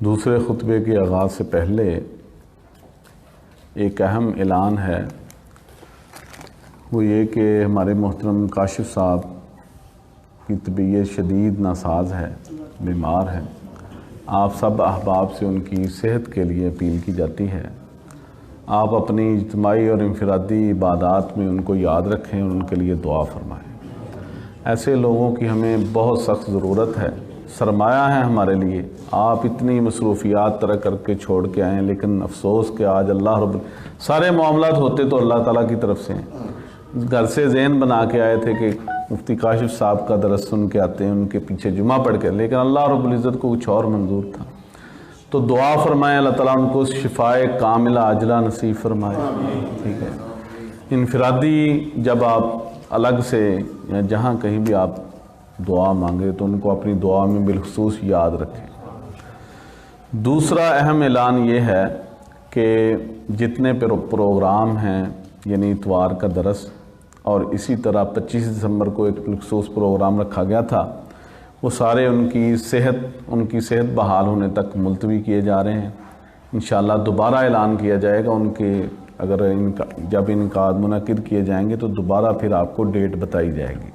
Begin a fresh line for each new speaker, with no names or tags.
دوسرے خطبے کے آغاز سے پہلے ایک اہم اعلان ہے، وہ یہ کہ ہمارے محترم کاشف صاحب کی طبیعت شدید ناساز ہے، بیمار ہے۔ آپ سب احباب سے ان کی صحت کے لیے اپیل کی جاتی ہے۔ آپ اپنی اجتماعی اور انفرادی عبادات میں ان کو یاد رکھیں اور ان کے لیے دعا فرمائیں۔ ایسے لوگوں کی ہمیں بہت سخت ضرورت ہے، سرمایہ ہے ہمارے لیے۔ آپ اتنی مصروفیات طرح کر کے چھوڑ کے آئیں، لیکن افسوس کہ آج اللہ رب سارے معاملات ہوتے تو اللہ تعالیٰ کی طرف سے ہیں۔ گھر سے ذہن بنا کے آئے تھے کہ مفتی کاشف صاحب کا درس سن کے آتے ہیں، ان کے پیچھے جمعہ پڑھ کے، لیکن اللہ رب العزت کو کچھ اور منظور تھا۔ تو دعا فرمائیں اللہ تعالیٰ ان کو شفائے کاملہ عاجلہ نصیب فرمائے۔ ٹھیک ہے، انفرادی جب آپ الگ سے یا جہاں کہیں بھی آپ دعا مانگے تو ان کو اپنی دعا میں بالخصوص یاد رکھیں۔ دوسرا اہم اعلان یہ ہے کہ جتنے پروگرام ہیں، یعنی اتوار کا درس اور اسی طرح 25 دسمبر کو ایک بالخصوص پروگرام رکھا گیا تھا، وہ سارے ان کی صحت بحال ہونے تک ملتوی کیے جا رہے ہیں۔ انشاءاللہ دوبارہ اعلان کیا جائے گا ان کے، اگر جب انعقاد منعقد کیے جائیں گے تو دوبارہ پھر آپ کو ڈیٹ بتائی جائے گی۔